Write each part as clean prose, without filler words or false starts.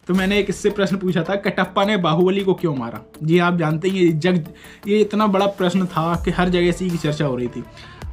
तो मैंने एक इससे प्रश्न पूछा था, कटप्पा ने बाहुबली को क्यों मारा। जी आप जानते हैं ये इतना बड़ा प्रश्न था कि हर जगह इसी की चर्चा हो रही थी।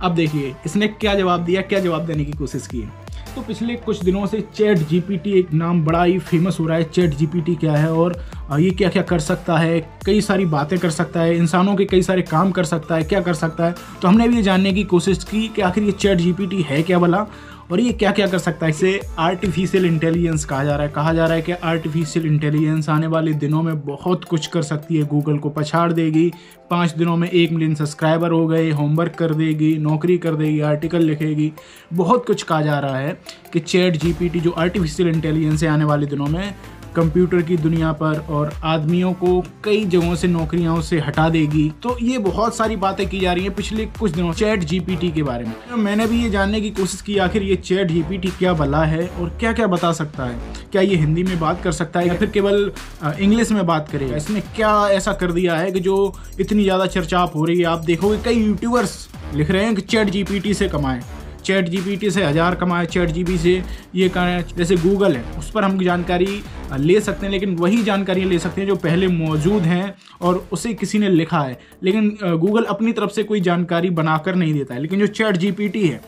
अब देखिए इसने क्या जवाब दिया, क्या जवाब देने की कोशिश की। तो पिछले कुछ दिनों से चैट जीपीटी एक नाम बड़ा ही फेमस हो रहा है। चैट जीपीटी क्या है और ये क्या क्या कर सकता है, कई सारी बातें कर सकता है, इंसानों के कई सारे काम कर सकता है, क्या कर सकता है। तो हमने भी ये जानने की कोशिश की कि आखिर ये चैट जीपीटी है क्या भला और ये क्या क्या कर सकता है। इसे आर्टिफिशियल इंटेलिजेंस कहा जा रहा है कि आर्टिफिशियल इंटेलिजेंस आने वाले दिनों में बहुत कुछ कर सकती है। गूगल को पछाड़ देगी, 5 दिनों में 1 मिलियन सब्सक्राइबर हो गए, होमवर्क कर देगी, नौकरी कर देगी, आर्टिकल लिखेगी, बहुत कुछ कहा जा रहा है कि चैट जीपीटी जो आर्टिफिशियल इंटेलिजेंस है आने वाले दिनों में कंप्यूटर की दुनिया पर और आदमियों को कई जगहों से नौकरियों से हटा देगी। तो ये बहुत सारी बातें की जा रही हैं पिछले कुछ दिनों चैट जीपीटी के बारे में। तो मैंने भी ये जानने की कोशिश की आखिर ये चैट जीपीटी क्या भला है और क्या क्या बता सकता है। क्या ये हिंदी में बात कर सकता है या फिर केवल इंग्लिश में बात करेगा। इसने क्या ऐसा कर दिया है कि जो इतनी ज़्यादा चर्चा हो रही है। आप देखोगे कई यूट्यूबर्स लिख रहे हैं कि चैट जीपीटी से कमाएं, चैट जीपीटी से 1000 कमाए, चैट जीपीटी से ये करें। जैसे गूगल है उस पर हम जानकारी ले सकते हैं, लेकिन वही जानकारी ले सकते हैं जो पहले मौजूद हैं और उसे किसी ने लिखा है। लेकिन गूगल अपनी तरफ से कोई जानकारी बनाकर नहीं देता है। लेकिन जो चैट जीपीटी है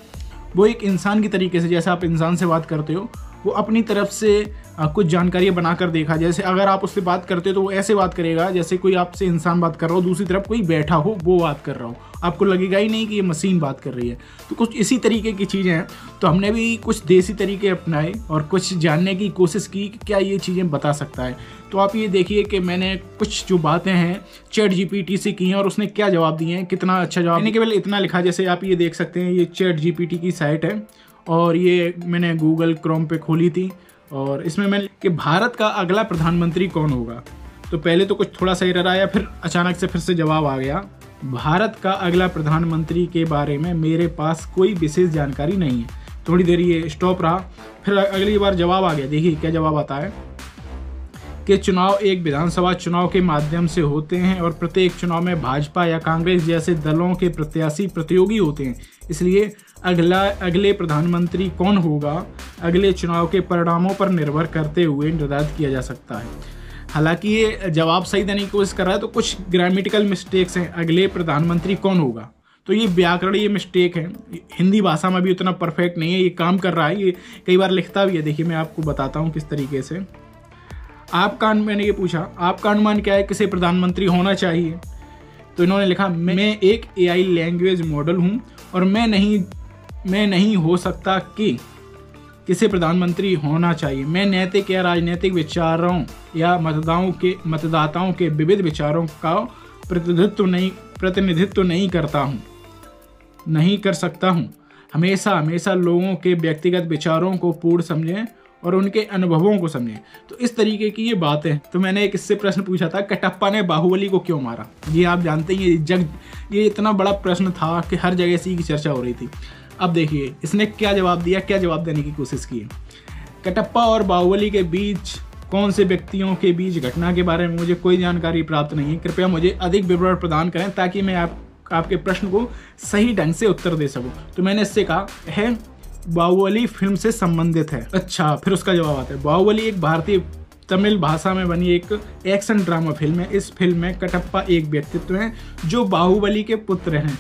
वो एक इंसान की तरीके से, जैसे आप इंसान से बात करते हो, वो अपनी तरफ से कुछ जानकारियाँ बनाकर देखा। जैसे अगर आप उससे बात करते हो तो वो ऐसे बात करेगा जैसे कोई आपसे इंसान बात कर रहा हो, दूसरी तरफ कोई बैठा हो वो बात कर रहा हो, आपको लगेगा ही नहीं कि ये मशीन बात कर रही है। तो कुछ इसी तरीके की चीज़ें हैं। तो हमने भी कुछ देसी तरीके अपनाए और कुछ जानने की कोशिश की कि क्या ये चीज़ें बता सकता है। तो आप ये देखिए कि मैंने कुछ जो बातें हैं चैट जीपीटी से की हैं और उसने क्या जवाब दिए हैं, कितना अच्छा जवाब। मैंने केवल इतना लिखा, जैसे आप ये देख सकते हैं ये चैट जीपीटी की साइट है और ये मैंने गूगल क्रोम पे खोली थी और इसमें मैंने कि भारत का अगला प्रधानमंत्री कौन होगा। तो पहले तो कुछ थोड़ा सा एरर आया, फिर अचानक से फिर से जवाब आ गया, भारत का अगला प्रधानमंत्री के बारे में मेरे पास कोई विशेष जानकारी नहीं है। थोड़ी देर ये स्टॉप रहा, फिर अगली बार जवाब आ गया। देखिए क्या जवाब आता है कि चुनाव एक विधानसभा चुनाव के माध्यम से होते हैं और प्रत्येक चुनाव में भाजपा या कांग्रेस जैसे दलों के प्रत्याशी प्रतियोगी होते हैं। इसलिए अगले प्रधानमंत्री कौन होगा अगले चुनाव के परिणामों पर निर्भर करते हुए निर्धारित किया जा सकता है। हालांकि ये जवाब सही देने की कोशिश कर रहा है तो कुछ ग्रामेटिकल मिस्टेक्स हैं। अगले प्रधानमंत्री कौन होगा, तो ये व्याकरणीय मिस्टेक है। हिंदी भाषा में भी उतना परफेक्ट नहीं है, ये काम कर रहा है, ये कई बार लिखता भी है। देखिए मैं आपको बताता हूँ किस तरीके से। मैंने ये पूछा आपका अनुमान क्या है किसे प्रधानमंत्री होना चाहिए। तो इन्होंने लिखा मैं एक AI लैंग्वेज मॉडल हूँ और मैं नहीं हो सकता कि किसे प्रधानमंत्री होना चाहिए। मैं नैतिक या राजनीतिक विचारों या मतदाताओं के विविध विचारों का प्रतिनिधित्व नहीं कर सकता हूँ। हमेशा लोगों के व्यक्तिगत विचारों को पूर्ण समझें और उनके अनुभवों को समझें। तो इस तरीके की ये बातें। तो मैंने एक इससे प्रश्न पूछा था, कटप्पा ने बाहुबली को क्यों मारा। ये आप जानते हैं ये इतना बड़ा प्रश्न था कि हर जगह इसी की चर्चा हो रही थी। अब देखिए इसने क्या जवाब दिया, क्या जवाब देने की कोशिश की। कटप्पा और बाहुबली के बीच कौन से व्यक्तियों के बीच घटना के बारे में मुझे कोई जानकारी प्राप्त नहीं है। कृपया मुझे अधिक विवरण प्रदान करें ताकि मैं आपके प्रश्न को सही ढंग से उत्तर दे सकूं। तो मैंने इससे कहा है बाहुबली फिल्म से संबंधित है। अच्छा, फिर उसका जवाब आता है बाहुबली एक भारतीय तमिल भाषा में बनी एक एक्शन ड्रामा फिल्म है। इस फिल्म में कटप्पा एक व्यक्तित्व है जो बाहुबली के पुत्र हैं।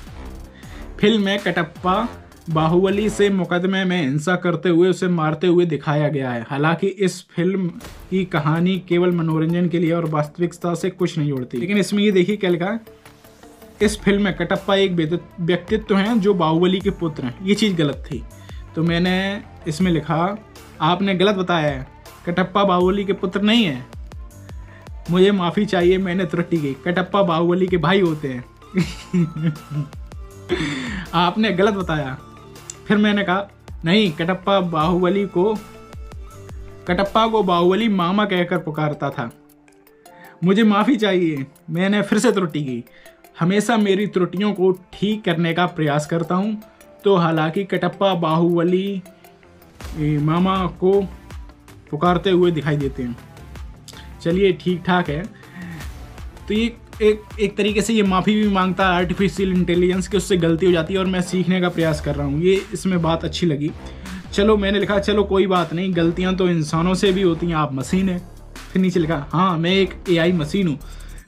फिल्म में कटप्पा बाहुबली से मुकदमे में हिंसा करते हुए उसे मारते हुए दिखाया गया है। हालांकि इस फिल्म की कहानी केवल मनोरंजन के लिए और वास्तविकता से कुछ नहीं जोड़ती। लेकिन इसमें ये देखिए क्या लिखा है, इस फिल्म में कटप्पा एक व्यक्तित्व हैं जो बाहुबली के पुत्र हैं। ये चीज़ गलत थी, तो मैंने इसमें लिखा आपने गलत बताया है, कटप्पा बाहुबली के पुत्र नहीं है। मुझे माफ़ी चाहिए, मैंने त्रुटि की। कटप्पा बाहुबली के भाई होते हैं। आपने गलत बताया। फिर मैंने कहा नहीं, कटप्पा को बाहुबली मामा कहकर पुकारता था। मुझे माफ़ी चाहिए, मैंने फिर से त्रुटि की। हमेशा मेरी त्रुटियों को ठीक करने का प्रयास करता हूँ। तो हालांकि कटप्पा बाहुबली मामा को पुकारते हुए दिखाई देते हैं। चलिए ठीक ठाक है। तो ये एक तरीके से ये माफ़ी भी मांगता है आर्टिफिशियल इंटेलिजेंस कि उससे गलती हो जाती है और मैं सीखने का प्रयास कर रहा हूँ। ये इसमें बात अच्छी लगी। चलो मैंने लिखा चलो कोई बात नहीं, गलतियाँ तो इंसानों से भी होती हैं, आप मशीन है। फिर नीचे लिखा, हाँ मैं एक AI मशीन हूँ।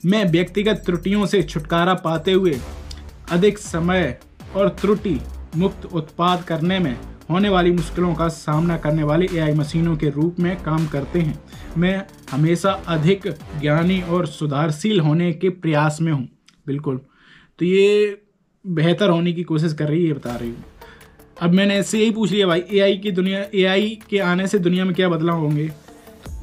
मैं व्यक्तिगत त्रुटियों से छुटकारा पाते हुए अधिक समय और त्रुटि मुक्त उत्पाद करने में होने वाली मुश्किलों का सामना करने वाली AI मशीनों के रूप में काम करते हैं। मैं हमेशा अधिक ज्ञानी और सुधारशील होने के प्रयास में हूँ। बिल्कुल, तो ये बेहतर होने की कोशिश कर रही है, बता रही हूँ। अब मैंने इससे यही पूछ लिया भाई, AI के आने से दुनिया में क्या बदलाव होंगे।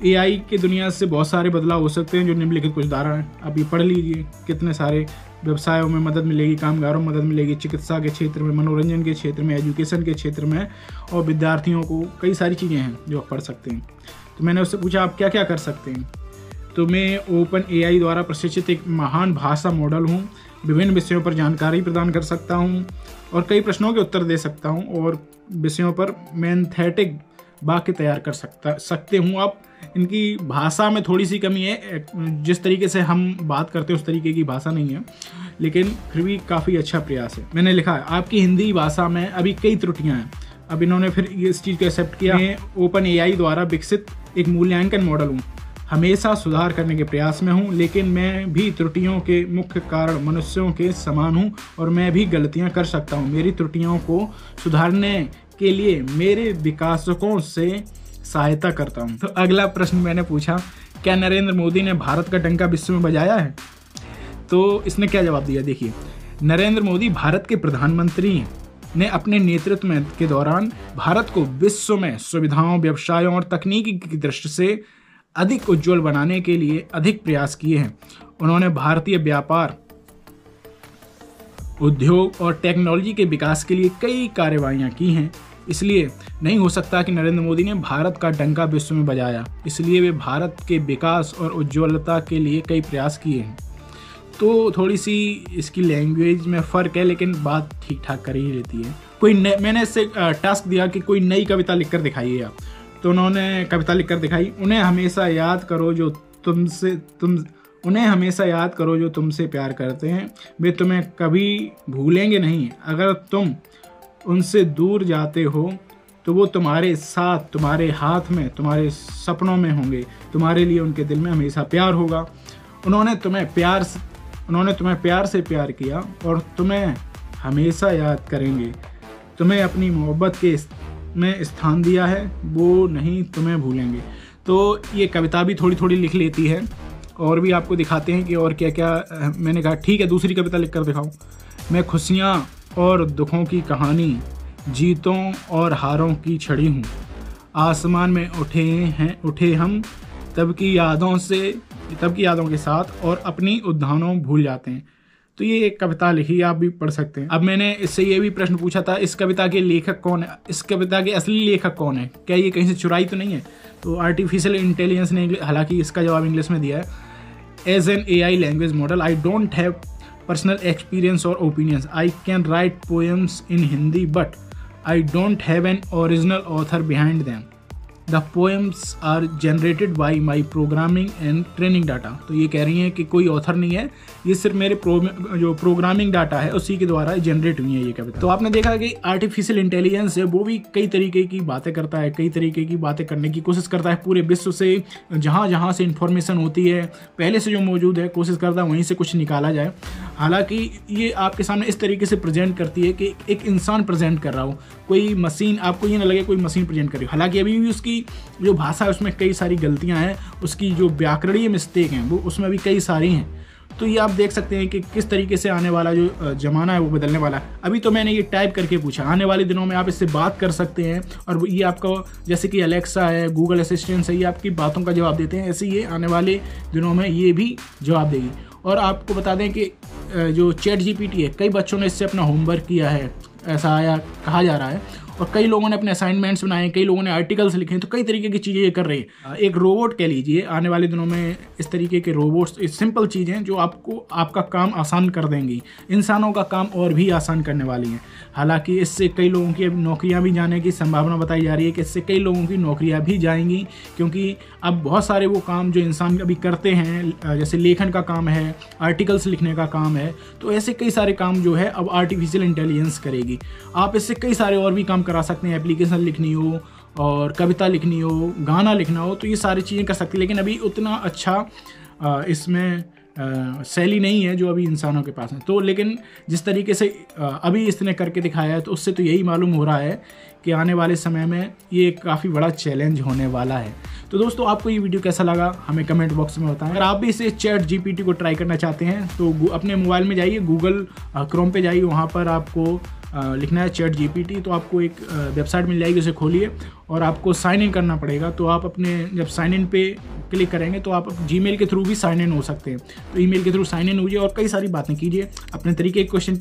AI की दुनिया से बहुत सारे बदलाव हो सकते हैं जो निम्नलिखित कुछ उदाहरण हैं। आप ये पढ़ लीजिए, कितने सारे व्यवसायों में मदद मिलेगी, कामगारों में मदद मिलेगी, चिकित्सा के क्षेत्र में, मनोरंजन के क्षेत्र में, एजुकेशन के क्षेत्र में, और विद्यार्थियों को कई सारी चीज़ें हैं जो आप पढ़ सकते हैं। तो मैंने उससे पूछा आप क्या क्या कर सकते हैं। तो मैं OpenAI द्वारा प्रशिक्षित एक महान भाषा मॉडल हूँ। विभिन्न विषयों पर जानकारी प्रदान कर सकता हूँ और कई प्रश्नों के उत्तर दे सकता हूँ और विषयों पर मैथमेटिक वाक्य तैयार कर सकते हूँ आप। इनकी भाषा में थोड़ी सी कमी है, जिस तरीके से हम बात करते हैं उस तरीके की भाषा नहीं है, लेकिन फिर भी काफ़ी अच्छा प्रयास है। मैंने लिखा है आपकी हिंदी भाषा में अभी कई त्रुटियां हैं। अब इन्होंने फिर इस चीज़ को एक्सेप्ट किया। मैं OpenAI द्वारा विकसित एक मूल्यांकन मॉडल हूँ, हमेशा सुधार करने के प्रयास में हूँ, लेकिन मैं भी त्रुटियों के मुख्य कारण मनुष्यों के समान हूँ और मैं भी गलतियाँ कर सकता हूँ। मेरी त्रुटियों को सुधारने के लिए मेरे विकासकों से सहायता करता हूँ। तो अगला प्रश्न मैंने पूछा, क्या नरेंद्र मोदी ने भारत का डंका विश्व में बजाया है। तो इसने क्या जवाब दिया, देखिए। नरेंद्र मोदी भारत के प्रधानमंत्री ने अपने नेतृत्व के दौरान भारत को विश्व में सुविधाओं, व्यवसायों और तकनीकी की दृष्टि से अधिक उज्जवल बनाने के लिए अधिक प्रयास किए हैं। उन्होंने भारतीय व्यापार, उद्योग और टेक्नोलॉजी के विकास के लिए कई कार्रवाइयाँ की हैं। इसलिए नहीं हो सकता कि नरेंद्र मोदी ने भारत का डंका विश्व में बजाया। इसलिए वे भारत के विकास और उज्ज्वलता के लिए कई प्रयास किए हैं। तो थोड़ी सी इसकी लैंग्वेज में फ़र्क है, लेकिन बात ठीक ठाक कर ही लेती है। मैंने इससे टास्क दिया कि कोई नई कविता लिखकर दिखाइए आप। तो उन्होंने कविता लिखकर दिखाई। उन्हें हमेशा याद करो जो तुमसे प्यार करते हैं, वे तुम्हें कभी भूलेंगे नहीं। अगर तुम उनसे दूर जाते हो तो वो तुम्हारे साथ, तुम्हारे हाथ में, तुम्हारे सपनों में होंगे। तुम्हारे लिए उनके दिल में हमेशा प्यार होगा। उन्होंने तुम्हें प्यार से प्यार किया और तुम्हें हमेशा याद करेंगे। तुम्हें अपनी मोहब्बत के में स्थान दिया है, वो नहीं तुम्हें भूलेंगे। तो ये कविता भी थोड़ी थोड़ी लिख लेती है और भी आपको दिखाते हैं कि और क्या क्या। मैंने कहा ठीक है, दूसरी कविता लिख कर दिखाऊँ। मैं खुशियाँ और दुखों की कहानी, जीतों और हारों की छड़ी हूँ। आसमान में उठे हम तब की यादों के साथ और अपनी उद्यानों भूल जाते हैं। तो ये एक कविता लिखी, आप भी पढ़ सकते हैं। अब मैंने इससे ये भी प्रश्न पूछा था, इस कविता के लेखक कौन है, इस कविता के असली लेखक कौन है, क्या ये कहीं से चुराई तो नहीं है। तो आर्टिफिशियल इंटेलिजेंस ने हालांकि इसका जवाब इंग्लिश में दिया है। As an AI language model I don't have personal experience or opinions. I can write poems in Hindi, but I don't have an original author behind them. The poems are generated by my programming and training data. तो ये कह रही हैं कि कोई author नहीं है, ये सिर्फ मेरे जो प्रोग्रामिंग डाटा है उसी के द्वारा जनरेट हुई है ये कविता। तो आपने देखा कि आर्टिफिशियल इंटेलिजेंस है, वो भी कई तरीके की बातें करता है, कई तरीके की बातें करने की कोशिश करता है। पूरे विश्व से जहाँ से इंफॉर्मेशन होती है, पहले से जो मौजूद है, कोशिश करता है वहीं से कुछ निकाला जाए। हालांकि ये आपके सामने इस तरीके से प्रेजेंट करती है कि एक इंसान प्रेजेंट कर रहा हो, कोई मशीन, आपको ये ना लगे कोई मशीन प्रेजेंट कर रही हो। हालांकि अभी भी उसकी जो भाषा है उसमें कई सारी गलतियां हैं, उसकी जो व्याकरणीय मिस्टेक हैं वो उसमें भी कई सारी हैं। तो ये आप देख सकते हैं कि किस तरीके से आने वाला जो ज़माना है वो बदलने वाला है। अभी तो मैंने ये टाइप करके पूछा, आने वाले दिनों में आप इससे बात कर सकते हैं और ये आपको, जैसे कि अलेक्सा है, गूगल असिस्टेंट है, ये आपकी बातों का जवाब देते हैं, ऐसे ये आने वाले दिनों में ये भी जवाब देगी। और आपको बता दें कि जो ChatGPT है, कई बच्चों ने इससे अपना होमवर्क किया है, ऐसा आया कहा जा रहा है, और कई लोगों ने अपने असाइनमेंट्स बनाए, कई लोगों ने आर्टिकल्स लिखे हैं। तो कई तरीके की चीज़ें ये कर रही है। एक रोबोट कह लीजिए, आने वाले दिनों में इस तरीके के रोबोट्स, सिंपल चीज़ें जो आपका काम आसान कर देंगी, इंसानों का काम और भी आसान करने वाली हैं। हालांकि इससे कई लोगों की नौकरियां भी जाने की संभावना बताई जा रही है कि इससे कई लोगों की नौकरियां भी जाएंगी, क्योंकि अब बहुत सारे वो काम जो इंसान अभी करते हैं, जैसे लेखन का काम है, आर्टिकल्स लिखने का काम है, तो ऐसे कई सारे काम जो है अब आर्टिफिशियल इंटेलिजेंस करेगी। आप इससे कई सारे और भी काम करा सकते हैं, एप्लीकेशन लिखनी हो और कविता लिखनी हो, गाना लिखना हो, तो ये सारी चीज़ें कर सकती है। लेकिन अभी उतना अच्छा इसमें शैली नहीं है जो अभी इंसानों के पास है। तो लेकिन जिस तरीके से अभी इसने करके दिखाया है, तो उससे तो यही मालूम हो रहा है कि आने वाले समय में ये काफ़ी बड़ा चैलेंज होने वाला है। तो दोस्तों, आपको ये वीडियो कैसा लगा हमें कमेंट बॉक्स में बताएं। अगर आप भी इसे चैट जीपीटी को ट्राई करना चाहते हैं तो अपने मोबाइल में जाइए, गूगल क्रोम पे जाइए, वहाँ पर आपको लिखना है चैट जीपीटी, तो आपको एक वेबसाइट मिल जाएगी, उसे खोलिए और आपको साइन इन करना पड़ेगा। तो आप अपने जब साइन इन पे क्लिक करेंगे तो आप जीमेल के थ्रू भी साइन इन हो सकते हैं। तो ईमेल के थ्रू साइन इन होइए और कई सारी बातें कीजिए, अपने तरीके के क्वेश्चन